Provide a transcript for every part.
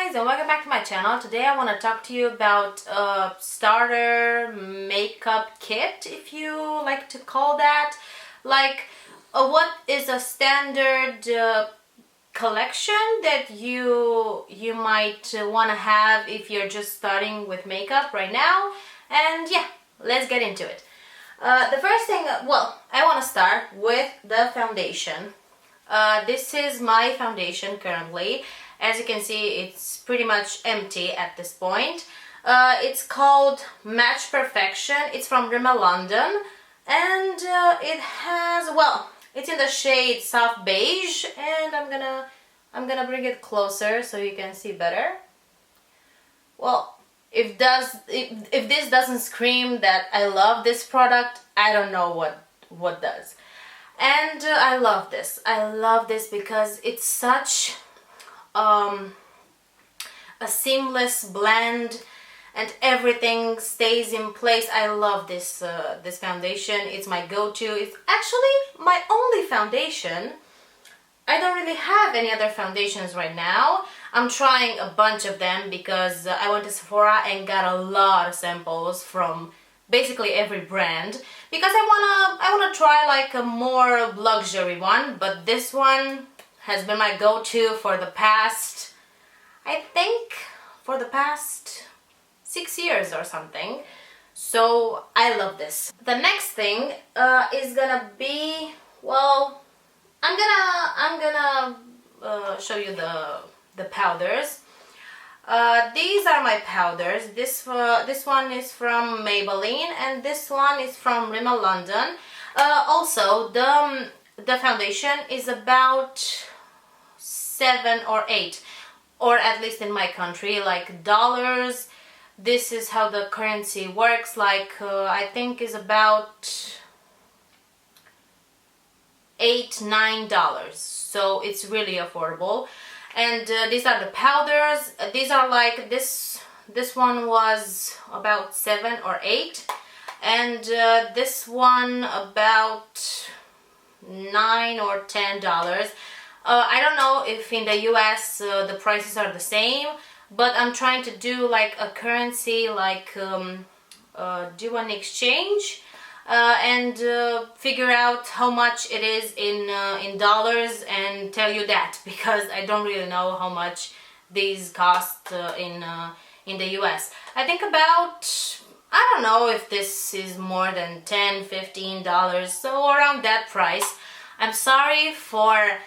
guys, and welcome back to my channel. Today I want to talk to you about a starter makeup kit, if you like to call that. Like, what is a standard collection that you might want to have if you're just starting with makeup right now. And yeah, let's get into it. The first thing, I want to start with the foundation. This is my foundation currently. As you can see, it's pretty much empty at this point. It's called Match Perfection. It's from Rimmel London, and it has, it's in the shade soft beige, and I'm gonna bring it closer so you can see better. Well, if this doesn't scream that I love this product, I don't know what does. And I love this. I love this because it's such a seamless blend and everything stays in place. I love this this foundation. It's my go-to. It's actually my only foundation. I don't really have any other foundations right now. I'm trying a bunch of them because I went to Sephora and got a lot of samples from basically every brand because I wanna try like a more luxury one, but this one has been my go-to for the past, I think, for the past 6 years or something. So I love this. The next thing is gonna be, I'm gonna show you the powders. These are my powders. This one is from Maybelline, and this one is from Rimmel London. Also, the foundation is about 7 or 8, or at least in my country, like dollars. This is how the currency works. Like I think is about $8-9. So it's really affordable. And these are the powders. These are like this one was about 7 or 8, and this one about $9 or $10. I don't know if in the US the prices are the same, but I'm trying to do like a currency, like do an exchange and figure out how much it is in dollars and tell you that, because I don't really know how much these cost in the US. I think about, I don't know if this is more than $10-15, so around that price. I'm sorry for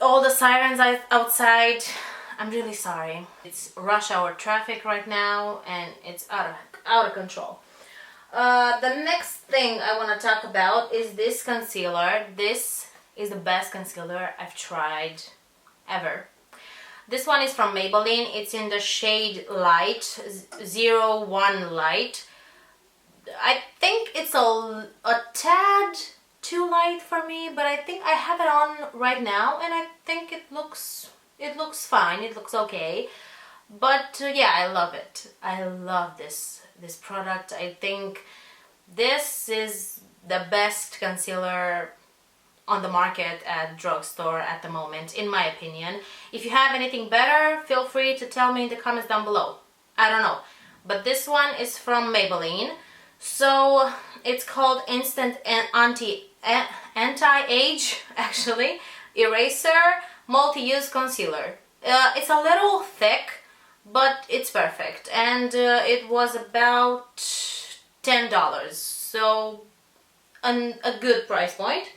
all the sirens outside. I'm really sorry. It's rush hour traffic right now and it's out of control. The next thing I want to talk about is this concealer. This is the best concealer I've tried ever. This one is from Maybelline. It's in the shade Light, 01 Light. I think it's a tad too light for me, but I think I have it on right now and I think it looks fine. It looks okay. But yeah, I love it. I love this product. I think this is the best concealer on the market at drugstore at the moment, in my opinion. If you have anything better, feel free to tell me in the comments down below. I don't know. But this one is from Maybelline. So it's called Instant Anti-Age, actually, Eraser Multi-Use Concealer. It's a little thick, but it's perfect, and it was about $10, so a good price point.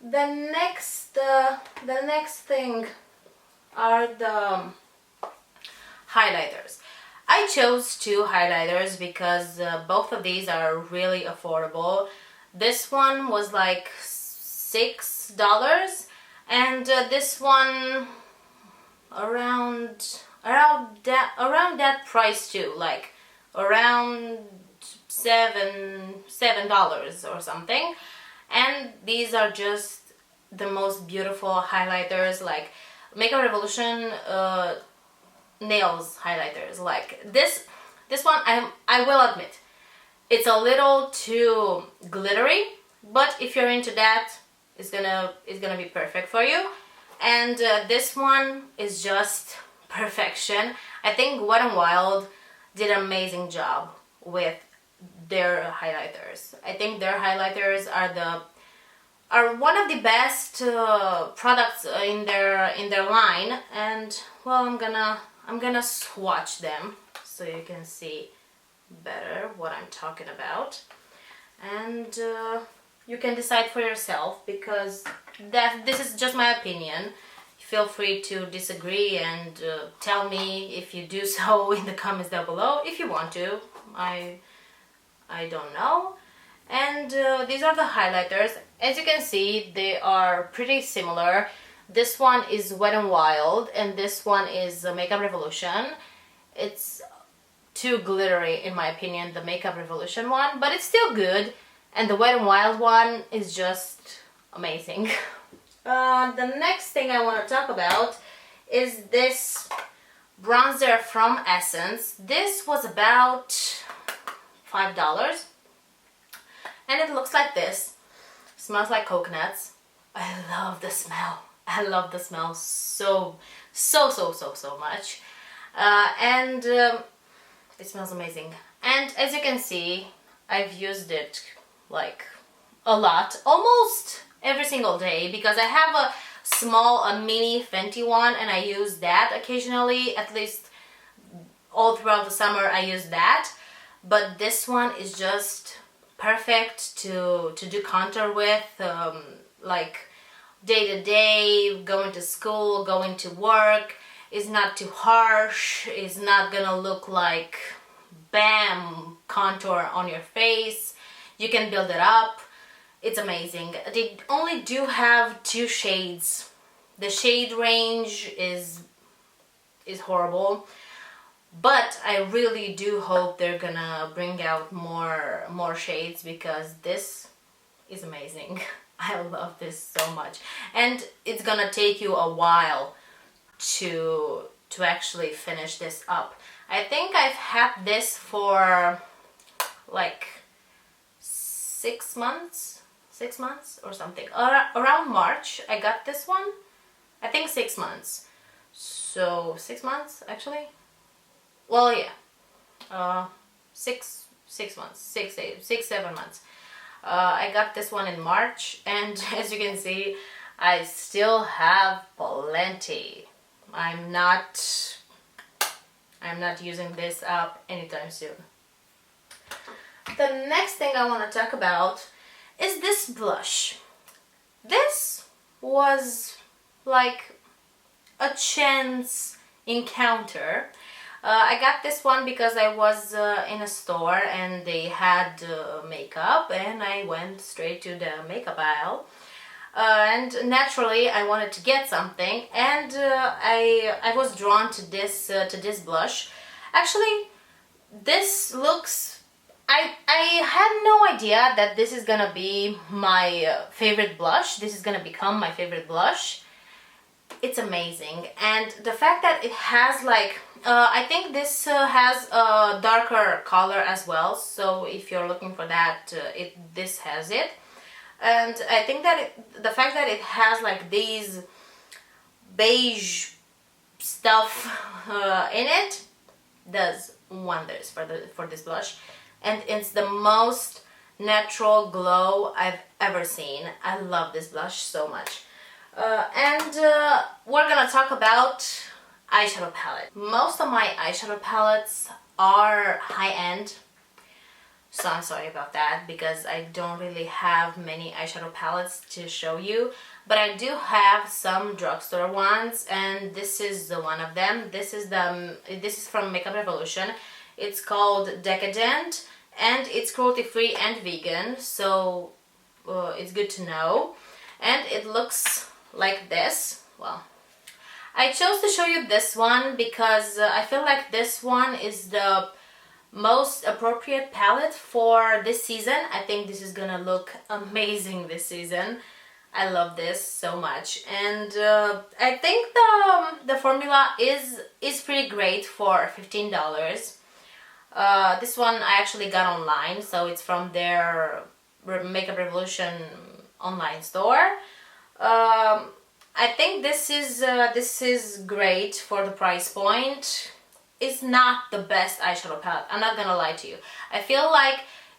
The next thing are the highlighters. I chose 2 highlighters because both of these are really affordable. This one was like $6, and this one around that price too, like around $7 or something. And these are just the most beautiful highlighters, like Makeup Revolution nails highlighters. Like this one, I will admit, it's a little too glittery, but if you're into that, it's gonna be perfect for you. And this one is just perfection. I think Wet n Wild did an amazing job with their highlighters. I think their highlighters are one of the best products in their line, and well, I'm gonna swatch them so you can see better what I'm talking about, and you can decide for yourself, because this is just my opinion. Feel free to disagree and tell me if you do so in the comments down below if you want to. I don't know. And these are the highlighters. As you can see, they are pretty similar. This one is Wet n Wild and this one is Makeup Revolution. It's too glittery in my opinion, the Makeup Revolution one, but it's still good. And the Wet n Wild one is just amazing. The next thing I want to talk about is this bronzer from Essence. This was about $5 and it looks like this. Smells like coconuts. I love the smell. I love the smell so much. And it smells amazing. And as you can see, I've used it like a lot, almost every single day, because I have a mini Fenty one and I use that occasionally. At least all throughout the summer I use that. But this one is just perfect to do contour with, like day to day, going to school, going to work. It's not too harsh. It's not gonna look like bam contour on your face. You can build it up. It's amazing. They only do have 2 shades. The shade range is horrible, but I really do hope they're gonna bring out more shades, because this is amazing. I love this so much, and it's gonna take you a while to actually finish this up. I think I've had this for like 6 months or something. Around March I got this one. I think 6 months. So 6 months actually. Well, yeah. 6 months, 7 months. I got this one in March, and as you can see, I still have plenty. I'm not using this up anytime soon. The next thing I want to talk about is this blush. This was like a chance encounter. I got this one because I was in a store and they had makeup, and I went straight to the makeup aisle. And naturally I wanted to get something, and I was drawn to this blush. Actually, this looks, I had no idea that this is gonna be my favorite blush. This is gonna become my favorite blush. It's amazing, and the fact that it has like I think this has a darker color as well, so if you're looking for that, this has it. And I think that the fact that it has like these beige stuff in it does wonders for this blush, and it's the most natural glow I've ever seen. I love this blush so much. And we're gonna talk about eyeshadow palette. Most of my eyeshadow palettes are high-end, so I'm sorry about that, because I don't really have many eyeshadow palettes to show you, but I do have some drugstore ones, and this is one of them. This is from Makeup Revolution. It's called Decadent, and it's cruelty-free and vegan, so it's good to know. And it looks like this. Well, I chose to show you this one because I feel like this one is the most appropriate palette for this season. I think this is gonna look amazing this season. I love this so much, and I think the formula is pretty great for $15. This one I actually got online, so it's from their Makeup Revolution online store. I think this is great for the price point. It's not the best eyeshadow palette, I'm not gonna lie to you. I feel like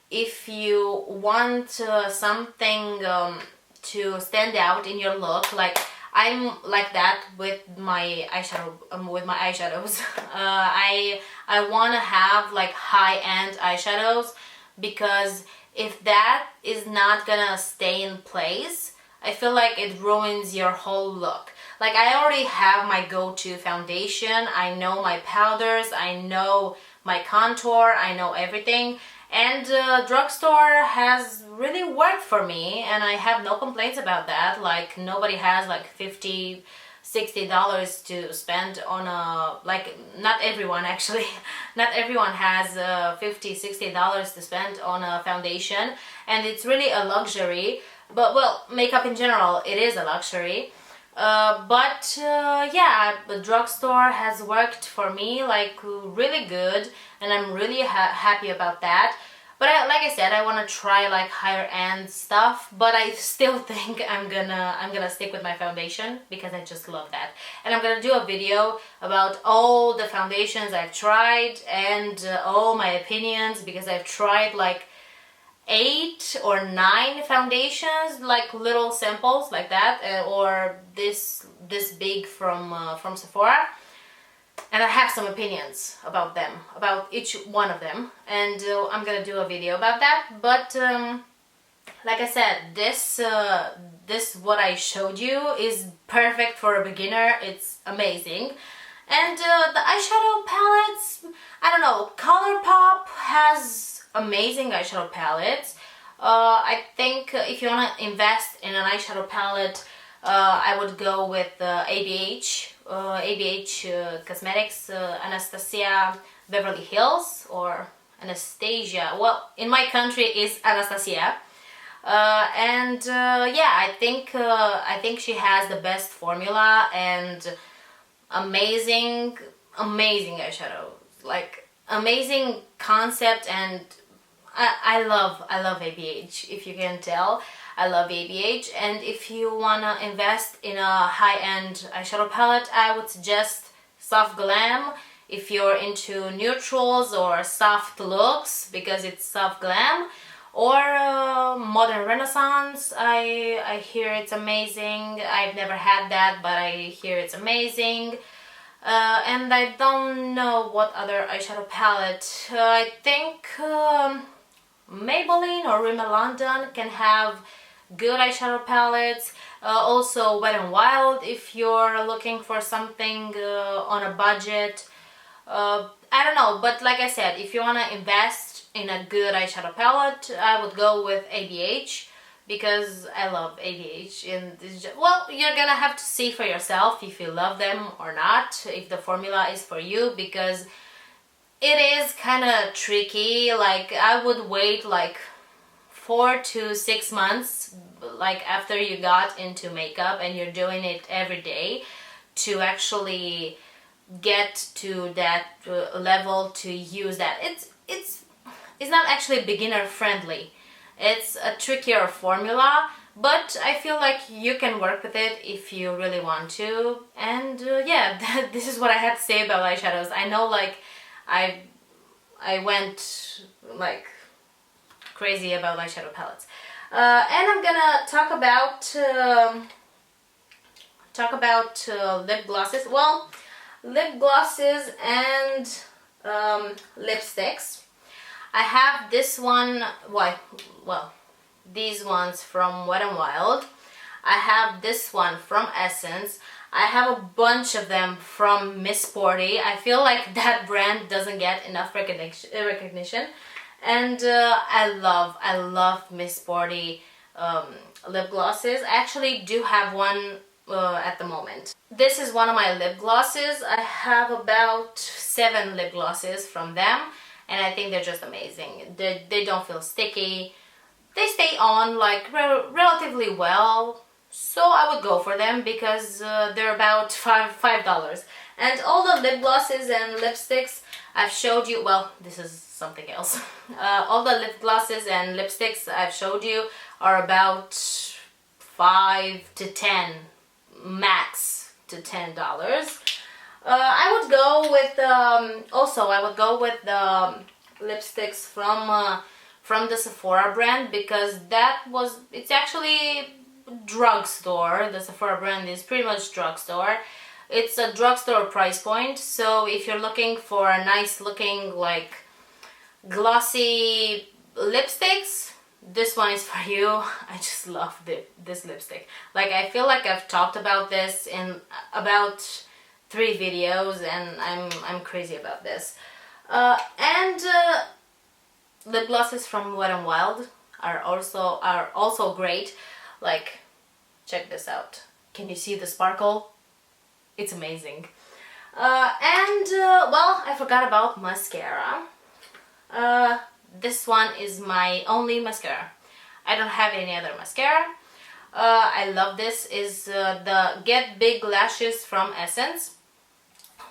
if you want something to stand out in your look, like I'm like that with my eyeshadows. I want to have like high-end eyeshadows, because if that is not gonna stay in place, I feel like it ruins your whole look. Like, I already have my go-to foundation, I know my powders, I know my contour, I know everything, and Drugstore has really worked for me, and I have no complaints about that. Like, nobody has like $50-$60 to spend on a, like, not everyone actually, not everyone has $50-$60 to spend on a foundation, and it's really a luxury. But, well, makeup in general, it is a luxury. Yeah, the Drugstore has worked for me like really good, and I'm really happy about that. But like I said, I want to try like higher end stuff, but I still think I'm gonna stick with my foundation, because I just love that. And I'm gonna do a video about all the foundations I've tried, and all my opinions, because I've tried like 8 or 9 foundations, like little samples like that, or this big from Sephora, and I have some opinions about them, about each one of them, and I'm gonna do a video about that. But like I said, this what I showed you is perfect for a beginner. It's amazing. And the eyeshadow palettes, I don't know, ColourPop has amazing eyeshadow palettes. I think if you want to invest in an eyeshadow palette, I would go with ABH Cosmetics, Anastasia Beverly Hills, or Anastasia. Well, in my country is Anastasia. Yeah, I think she has the best formula and amazing eyeshadow, like amazing concept. And I love ABH, if you can tell. I love ABH, and if you wanna invest in a high-end eyeshadow palette, I would suggest Soft Glam if you're into neutrals or soft looks, because it's Soft Glam. Or Modern Renaissance, I hear it's amazing. I've never had that, but I hear it's amazing. And I don't know what other eyeshadow palette. I think Maybelline or Rimmel London can have good eyeshadow palettes. Also Wet n Wild if you're looking for something on a budget. I don't know, but like I said, if you want to invest in a good eyeshadow palette, I would go with ABH, because I love ABH. And well, you're gonna have to see for yourself if you love them or not, if the formula is for you, because it is kind of tricky. Like, I would wait like 4 to 6 months, like after you got into makeup and you're doing it every day, to actually get to that level to use that. It's not actually beginner friendly. It's a trickier formula, but I feel like you can work with it if you really want to. And yeah, this is what I had to say about eyeshadows. I know, like, I went like crazy about eyeshadow palettes, and I'm gonna talk about lip glosses. Well, lip glosses and lipsticks. I have this one, well, these ones from Wet n Wild. I have this one from Essence. I have a bunch of them from Miss Sporty. I feel like that brand doesn't get enough recognition. And I love Miss Sporty lip glosses. I actually do have one at the moment. This is one of my lip glosses. I have about 7 lip glosses from them, and I think they're just amazing. They don't feel sticky. They stay on like relatively well, so I would go for them, because they're about $5. And all the lip glosses and lipsticks I've showed you, well, this is something else. All the lip glosses and lipsticks I've showed you are about $5 to $10, max to $10. I would go with also I would go with the lipsticks from the Sephora brand, because it's actually drugstore. The Sephora brand is pretty much drugstore. It's a drugstore price point, so if you're looking for a nice looking like glossy lipsticks, this one is for you. I just love this lipstick. Like, I feel like I've talked about this in about 3 videos, and I'm crazy about this. And lip glosses from Wet n Wild are also great. Like, check this out. Can you see the sparkle? It's amazing. Well, I forgot about mascara. This one is my only mascara. I don't have any other mascara. I love this. Is the Get Big Lashes from Essence.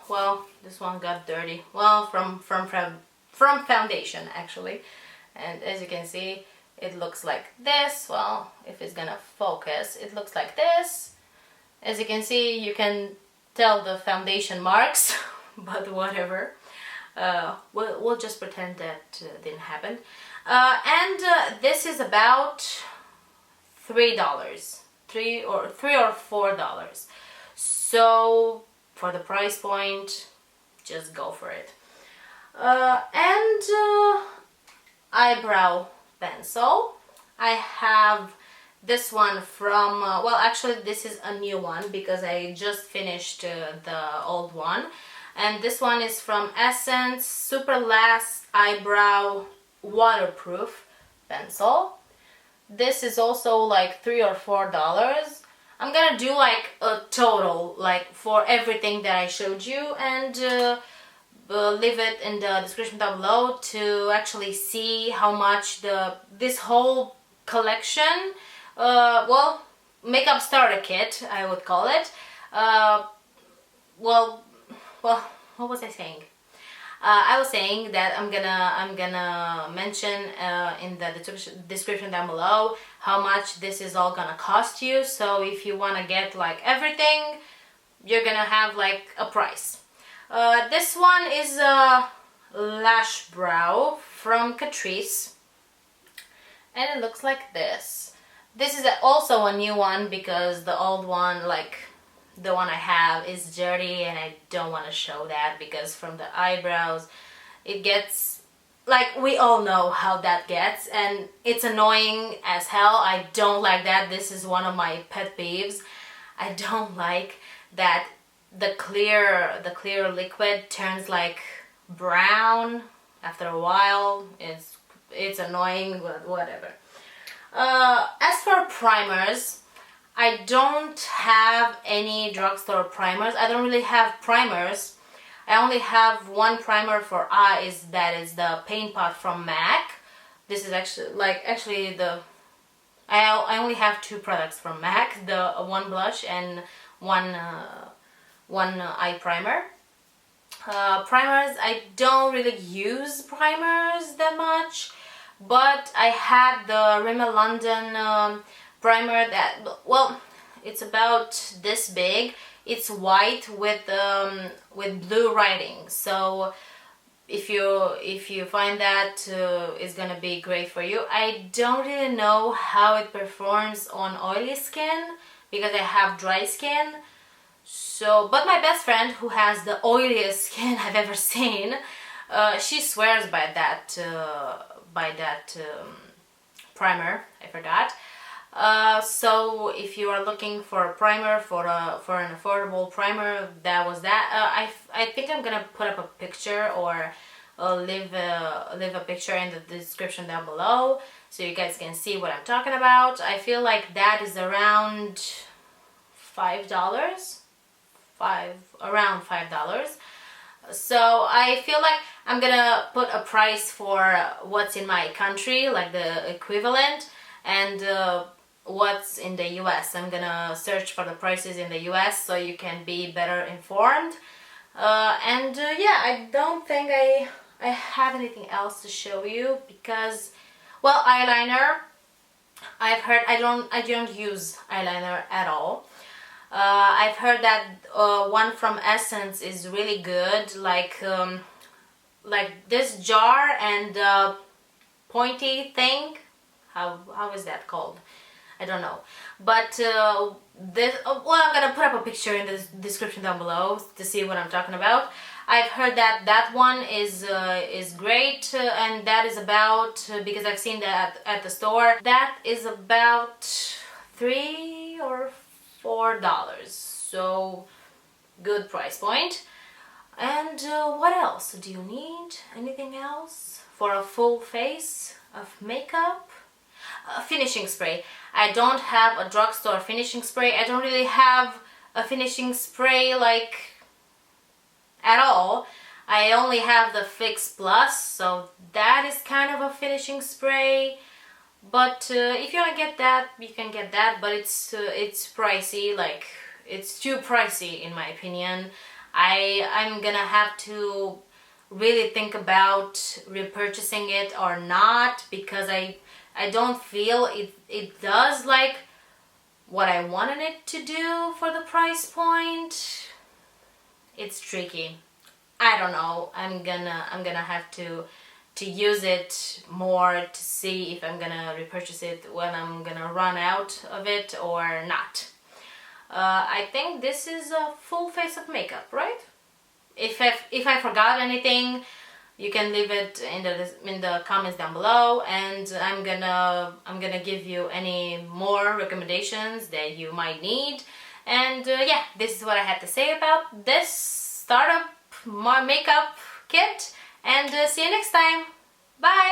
Well, this one got dirty. Well, from foundation actually. And as you can see, it looks like this. Well, if it's gonna focus, it looks like this. As you can see, you can tell the foundation marks, but whatever. We'll just pretend that didn't happen. This is about $3, $3 or $4. So for the price point, just go for it. Eyebrow pencil. I have this one from, well, actually this is a new one because I just finished the old one. And this one is from Essence Super Last Eyebrow Waterproof Pencil. This is also like $3 or $4. I'm gonna do like a total, like for everything that I showed you, and leave it in the description down below to actually see how much this whole collection, well, makeup starter kit, I would call it. Well, what was I saying? I was saying that I'm gonna mention in the description down below how much this is all gonna cost you. So if you wanna get like everything, you're gonna have like a price. This one is a lash brow from Catrice, and it looks like this. This is also a new one because the old one, like the one I have, is dirty, and I don't want to show that because from the eyebrows it gets, like, we all know how that gets, and it's annoying as hell. I don't like that. This is one of my pet peeves. I don't like that the clear liquid turns like brown after a while. It's annoying, but whatever. As for primers, I don't have any drugstore primers. I don't really have primers. I only have one primer for eyes, that is the Paint Pot from MAC. This is actually I only have 2 products from MAC, the one blush and one eye primer. Primers, I don't really use primers that much, but I had the Rimmel London primer that, well, it's about this big. It's white with blue writing. So if you find that is gonna be great for you. I don't really know how it performs on oily skin because I have dry skin. So, but my best friend, who has the oiliest skin I've ever seen, she swears by that primer. I forgot. So if you are looking for a primer, for an affordable primer, that was that. I think I'm gonna put up a picture or leave a picture in the description down below so you guys can see what I'm talking about. I feel like that is around $5. Around $5. So I feel like I'm gonna put a price for what's in my country, like the equivalent, and what's in the US. I'm gonna search for the prices in the US so you can be better informed. Yeah, I don't think I have anything else to show you because, well, eyeliner, I've heard I don't use eyeliner at all. I've heard that one from Essence is really good, like this jar and pointy thing. How is that called? I don't know. But this, well, I'm gonna put up a picture in the description down below to see what I'm talking about. I've heard that that one is great, and that is about, because I've seen that at the store, that is about $3 or $4. So good price point. And what else do you need? Anything else for a full face of makeup? Finishing spray. I don't have a drugstore finishing spray. I don't really have a finishing spray like at all. I only have the Fix Plus, so that is kind of a finishing spray. But if you want to get that, you can get that, but it's pricey. Like, it's too pricey in my opinion. I'm gonna have to really think about repurchasing it or not, because I don't feel it does like what I wanted it to do for the price point. It's tricky. I don't know. I'm gonna have to use it more to see if I'm gonna repurchase it when I'm gonna run out of it or not. I think this is a full face of makeup, right? If I forgot anything, you can leave it in the comments down below, and I'm gonna give you any more recommendations that you might need. And yeah, this is what I had to say about this startup makeup kit, and see you next time. Bye!